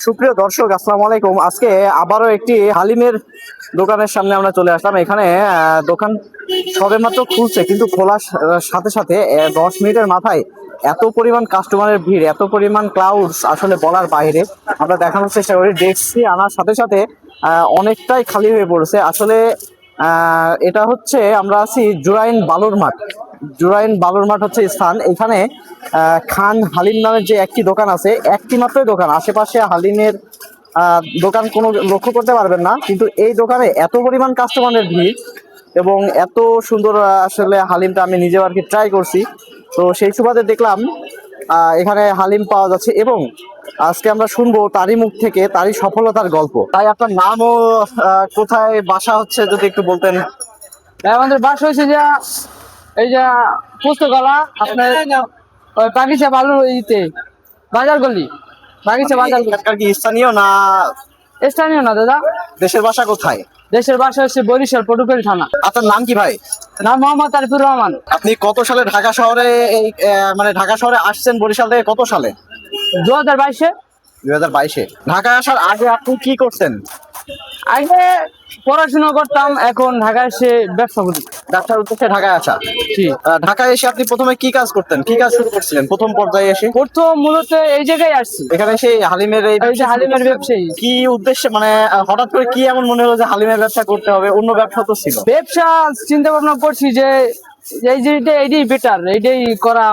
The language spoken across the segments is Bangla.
সুপ্রিয় দর্শক, আসসালামু আলাইকুম। আজকে আবারও একটি হালিমের দোকানের সামনে আমরা চলে আসলাম। এখানে দোকান সবেমাত্র খুলছে, কিন্তু খোলার সাথে সাথে 10 মিনিটের মাথায় এত পরিমাণ কাস্টমারের ভিড়, এত পরিমাণ ক্লাউডস, আসলে বলার বাইরে। আমরা দেখানোর চেষ্টা করি, দেখছি আনার সাথে সাথে অনেকটাই খালি হয়ে পড়েছে। আসলে এটা হচ্ছে, আমরা আছি জুরাইন বালুর মাঠ। জুরাইন বালুর মাঠ হচ্ছে স্থান। এখানে খান হালিম নামের যে একটি দোকান আছে, একটি মাত্রই দোকান, আশেপাশে হালিমের দোকান কোনো লক্ষ্য করতে পারবেন না। কিন্তু এই দোকানে এত পরিমাণ কাস্টমারের ভিড় এবং এত সুন্দর আসলে হালিমটা আমি নিজেও আর কি ট্রাই করছি। তো সেই সুবাদে দেখলাম এখানে হালিম পাওয়া যাচ্ছে, এবং আজকে আমরা শুনবো তারই মুখ থেকে তারই সফলতার গল্প। তাই আপনার নাম ও কোথায় বাসা হচ্ছে যদি একটু বলতেন। আমাদের বাসা হয়েছে যে এই যে পুস্তকালা আপনার ওই বাগিচা ভালো ইতে বাজার গলি, বাগিচা বাজার গলি। এখানকার কি স্থানীয় না স্থানীয় না দাদা, দেশের বাসা কোথায়? দেশের বাসা হচ্ছে বরিশাল পটুয়াখালী থানা। আপনার নাম কি ভাই? নাম মোহাম্মদ আরিফুর রহমান। আপনি কত সালে ঢাকা শহরে এই মানে ঢাকা শহরে আসছেন বরিশাল থেকে কত সালে? 2022-এ। 2022-এ। ঢাকায় আসার আগে আপনি কি করছেন? আগে পড়াশোনা করতাম, এখন ঢাকায় এসে ব্যবসা করি। ব্যবসার উদ্দেশ্যে ঢাকায় আসা। জি। ঢাকায় এসে আপনি প্রথমে কি কাজ করতেন, কি কাজ শুরু করছিলেন প্রথম পর্যায়ে এসে? প্রথম মূলত এই জায়গায় আসছি, এখানে এসে হালিমের এই এই যে হালিমের ব্যবসায়ী। কি উদ্দেশ্যে, মানে হঠাৎ করে কি এমন মনে হলো যে হালিমের ব্যবসা করতে হবে? অন্য ব্যবসা তো ছিল। ব্যবসা চিন্তা ভাবনা করছি যে এই যে এইটাই বেটার, এইটাই করা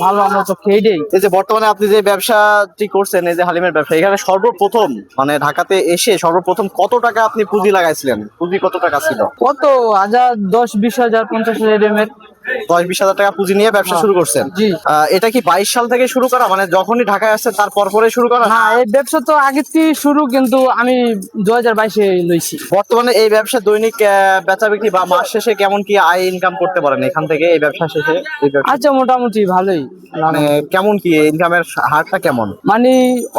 ভালো আমার পক্ষে, এইটাই। এই যে বর্তমানে আপনি যে ব্যবসাটি করছেন, এই যে হালিমের ব্যবসা, এখানে সর্বপ্রথম মানে ঢাকাতে এসে সর্বপ্রথম কত টাকা আপনি পুঁজি লাগাইছিলেন? পুঁজি কত টাকা ছিল? কত হাজার, 10-20 হাজার, 50,000 এর 10-20 হাজার টাকা পুঁজি নিয়ে ব্যবসা শুরু করছেন। জি। এটা কি 22 সাল থেকে শুরু করা, মানে যখনই ঢাকায় আসছেন তারপর পরে শুরু করা? না, এই ব্যবসা তো আগে থেকে শুরু, কিন্তু আমি 2022-এ লইছি। বর্তমানে এই ব্যবসা দৈনিক বেচা বিক্রি বা মাস শেষে কেমন কি আয় ইনকাম করতে পারেন এখান থেকে, এই ব্যবসা শেষে? এই ব্যবসা আচ্ছা, মোটামুটি ভালোই। মানে কেমন কি ইনকামের হারটা কেমন? মানে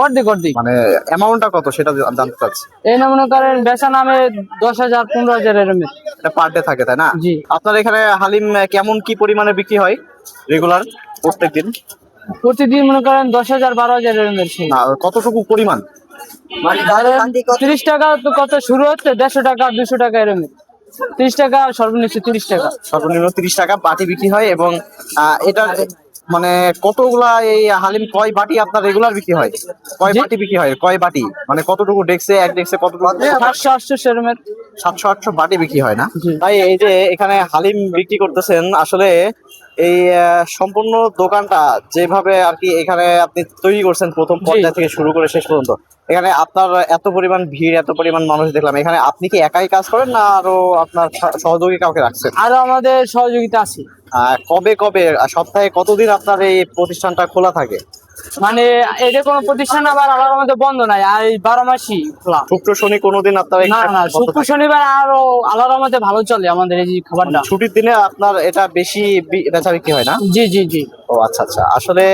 অর্ধেক অর্ধেক। মানে অ্যামাউন্টটা কত সেটা জানতে চাচ্ছি। এই না মনে করেন বেচা নামে 10,000, 15,000 এরকম। এটা পার ডে থাকে, তাই না? জি। আপনার এখানে হালিম কেমন কি পরিমাণে বিক্রি হয় রেগুলার প্রত্যেকদিন? প্রতিদিন মনে করেন 10,000, 12,000 এরকম। না, কতটুকু পরিমাণ? 30 টাকা তো কত শুরু হচ্ছে, 150 টাকা, 200 টাকা এরকম। 30 টাকা সর্বনিম্ন, 30 টাকা। সর্বনিম্ন 30 টাকা বাটি বিক্রি হয়। এবং এটা মানে কতগুলা এই হালিম কয় বাটি আপনার রেগুলার বিক্রি হয়? কয় বাটি বিক্রি হয়, কয় বাটি মানে কতটুকু ডেক্সে, এক ডেক্সে কতটুকু? 700-800 এরকম। 700-800 বাটি বিক্রি হয় না? জি। তাই এই যে এখানে হালিম বিক্রি করতেছেন, আসলে এই সম্পূর্ণ দোকানটা যেভাবে আর কি এখানে আপনি তৈরি করছেন প্রথম পর্যায় থেকে শুরু করে শেষ পর্যন্ত, এখানে আপনার এত পরিমাণ ভিড়, এত পরিমাণ মানুষ দেখলাম। এখানে আপনি কি একাই কাজ করেন না আরো আপনার সহযোগী কাউকে রাখছেন? আরো আমাদের সহযোগিতা আছে। কবে কবে সপ্তাহে কতদিন আপনার এই প্রতিষ্ঠানটা খোলা থাকে? মানে এটা কোনো প্রতিষ্ঠান আবার আলাদা মধ্যে বন্ধ নাই, আর এই 12 মাসই খোলা। শুক্র শনি কোনোদিন আপনার না না, শুক্র শনিবার আরো আলাদা মধ্যে ভালো চলে আমাদের এই যে খাবারটা। ছুটির দিনে আপনার এটা বেশি বেচা বিক্রি হয় না? জি জি জি। ও আচ্ছা আচ্ছা। আসলে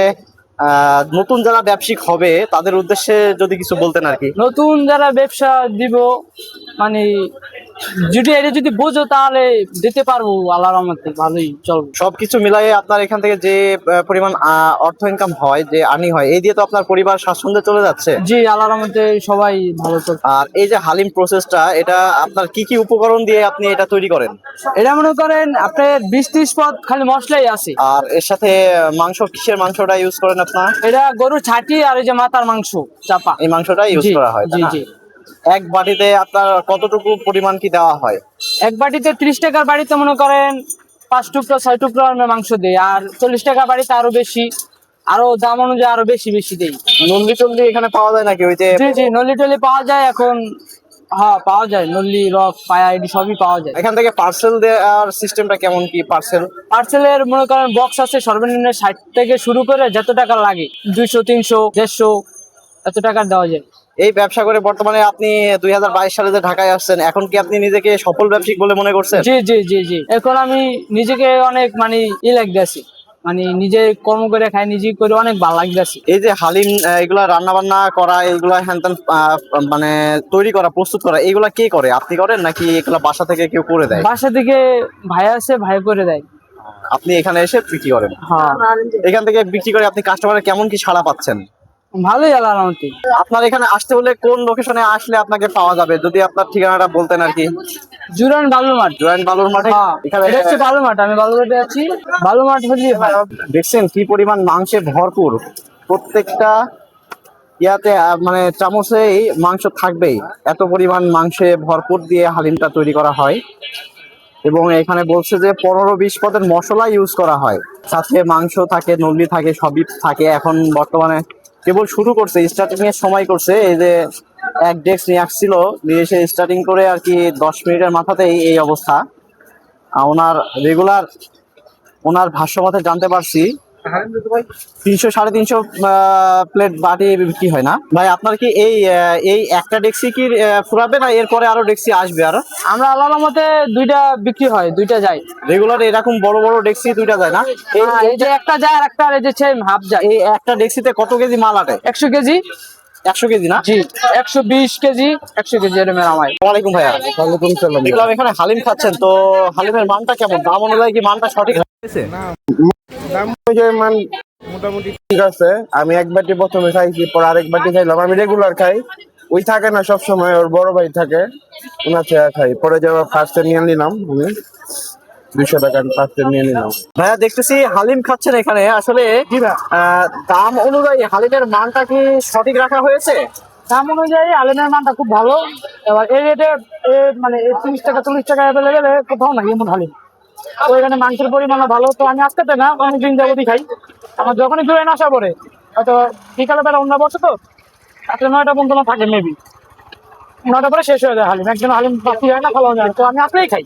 নতুন যারা ব্যবসায়িক হবে তাদের উদ্দেশ্যে যদি কিছু বলতেন আর কি। নতুন যারা ব্যবসা দিব, মানে যদি এটা যদি বুঝো তাহলে দিতে পারবো, আল্লাহর রহমতে ভালোই চলবে। সবকিছু মিলাই আপনার এখান থেকে যে পরিমাণ অর্থ ইনকাম হয়, যে আর্নিং হয়, এই দিয়ে তো আপনার পরিবার স্বাচ্ছন্দ্যে চলে যাচ্ছে। জি, আল্লাহর রহমতে সবাই ভালো চলছে। আর এই যে হালিম প্রসেসটা, এটা আপনার কি কি উপকরণ দিয়ে আপনি এটা তৈরি করেন? এটা মনে করেন আপনার 20-30 পদ খালি মশলাই আছে। আর এর সাথে মাংস, কিসের মাংসটা ইউজ করেন আপনার? এটা গরুর ছাটি আর এই যে মাথার মাংস চাপা, এই মাংসটা ইউজ জি, করা হয়, তাই জি না? জি। এক বাটিতে আপনার কতটুকু পরিমাণ কি দেওয়া হয়? এক বাটিতে 30 টাকার বাড়িতে মনে করেন 5 টুকরা 6 টুকরা আমরা মাংস দিই, আর 40 টাকা বাড়িতে আরো বেশি, আরো দাম অনুযায়ী আরো বেশি বেশি দেই। নল্লি টল্লি এখানে পাওয়া যায় নাকি? ওই যে জি জি, নল্লি টল্লি পাওয়া যায় এখন। হ্যাঁ, পাওয়া যায়, নল্লি, রক, পায়া, এটি সবই পাওয়া যায়। এখান থেকে পার্সেল দেওয়ার সিস্টেমটা কেমন কি? পার্সেলের মনে করেন বক্স আছে, সর্বনিম্ন 60 থেকে শুরু করে যত টাকা লাগে, 200, 300, 150 এত টাকা দেওয়া যায়। এই ব্যবসা করে বর্তমানে আপনি 2022 সালে যে ঢাকায় আসছেন, এখন কি আপনি নিজেকে সফল ব্যবসায়িক বলে মনে করছেন? জি জি জি জি। এখন আমি নিজেকে অনেক মানে লাগতেছি, মানে নিজে কর্ম করে খাই, নিজে করে অনেক ভালো লাগতেছে। এই যে হালিম এগুলা রান্না বান্না করা, এগুলা হ্যান মানে তৈরি করা, প্রস্তুত করা, এগুলা কে করে? আপনি করেন নাকি এগুলা বাসা থেকে কেউ করে দেয়? বাসা থেকে ভাই আছে, ভাই করে দেয়। আপনি এখানে এসে বিক্রি করেন? হ্যাঁ। এখান থেকে বিক্রি করে আপনি কাস্টমারের কেমন কি সাড়া পাচ্ছেন? ভালোই আল্লাহ রহমতে। আপনার এখানে আসতে হলে কোন লোকেশনে আসলে আপনাকে পাওয়া যাবে, যদি আপনার ঠিকানাটা বলতেন আর কি। জুরান বালুর মাঠ। জয়েন্ট বালুর মাঠে হ্যাঁ, এখানে এটা হচ্ছে বালুর মাঠ, আমি বালুর মাঠে আছি। বালুর মাঠ হচ্ছে দেখছেন কি পরিমাণ মাংসে ভরপুর, প্রত্যেকটা ইয়াতে মানে চামচেই মাংস থাকবেই, এত পরিমাণ মাংসে ভরপুর দিয়ে হালিমটা তৈরি করা হয়। এবং এখানে বলছে যে 15-20 পদের মশলা ইউজ করা হয়, সাথে মাংস থাকে, নলি থাকে, সবই থাকে। এখন বর্তমানে কেবল শুরু করছে, স্টার্টিং এর সময় করছে। এই যে এক ডেস্ক নিয়ে আসছিল, নিয়ে এসে স্টার্টিং করে আর কি 10 মিনিটের মাথাতেই এই অবস্থা। ওনার ভাষ্য মতে জানতে পারছি 300-350 প্লেট বাটি বিক্রি হয় না ভাই। আপনার কি এই একটা ডেক্সি কি ফুরাবে, না এরপরে আরো ডেক্সি আসবে? আর আমরা আল্লাহর রহমতে দুইটা বিক্রি হয়, দুইটা যায়। রেগুলার এরকম বড় বড় ডেক্সি দুইটা যায় না? এই যে একটা যায় আর একটা এই যে সেম হাফ যায়। এই একটা ডেক্সিতে কত কেজি মাল আটে? 100 কেজি। 100 কেজি না? জি, 120 কেজি, 100 কেজি এর মেরামাই। ওয়ালাইকুম ভাইয়া। ওয়ালাইকুম সালাম। দেখলাম এখানে হালিম খাচ্ছেন, তো হালিমের মানটা কেমন? দাম অনুযায়ী কি মানটা সঠিক হয়েছে? দাম অনুযায়ী মান মোটামুটি ঠিক আছে। আমি এক বাটি প্রথমে খাইছি, পর আরেক বাটি খাইলাম। আমি রেগুলার খাই, ওই থাকে না সব সময়, ওর বড় ভাই থাকে, ওনার থেকে খাই। পরে যাওয়া ফার্স্টে নিয়ে নিলাম আমি 200 টাকা ফার্স্টে নিয়ে নিলাম। ভাইয়া দেখতেছি হালিম খাচ্ছেন এখানে, আসলে দাম অনুযায়ী হালিমের মানটা কি সঠিক রাখা হয়েছে? দাম অনুযায়ী আলেমের মানটা খুব ভালো। এবার এই রেটে মানে 30 টাকা 40 টাকা অ্যাভেলেবেল কোথাও নাই এমন হালিম। তো এখানে মাংসের পরিমাণও ভালো। তো আমি আজকে না অনেকদিন যাবতই খাই। আমার যখনই জোরে আসা পড়ে, হয়তো বিকালে বেলা অন্য বসে, তো একটা 9টা পর্যন্ত থাকে মেবি, 9টা পরে শেষ হয়ে যায় হালিম। একজন হালিম বাকি হয় না, ভালো যায়। তো আমি আসলেই খাই,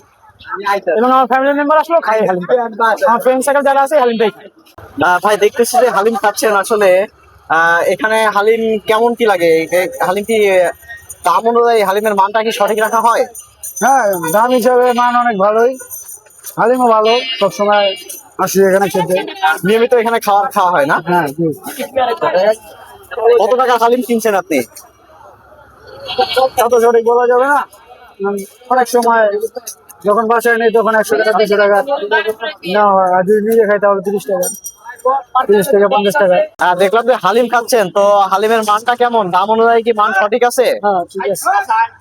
এবং আমার ফ্যামিলি মেম্বার আসলেও খাই হালিম। আমার ফ্রেন্ড সার্কেল যারা আছে হালিমটাই খাই। ভাই দেখতেছি যে হালিম খাচ্ছেন, আসলে এখানে হালিম কেমন কি লাগে? হালিম কি দাম অনুযায়ী হালিমের মানটা কি সঠিক রাখা হয়? হ্যাঁ, দাম হিসাবে মান অনেক ভালোই, হালিমও ভালো। সবসময় আসি এখানে খেতে। নিয়মিত এখানে খাওয়া হয় না? হ্যাঁ, কত টাকা হালিম কিনছেন আপনি? কত সঠিক বলা যাবে না। অনেক সময় যখন বাসায় নেই তখন 100 টাকা 200 টাকা নেওয়া হয়, আর যদি নিজে খাই তাহলে 30 টাকা, 30 থেকে 50 টাকা। দেখলাম যে হালিম খাচ্ছেন, তো হালিমের মানটা কেমন? দাম অনুযায়ী কি মান সঠিক আছে? হ্যাঁ, ঠিক আছে।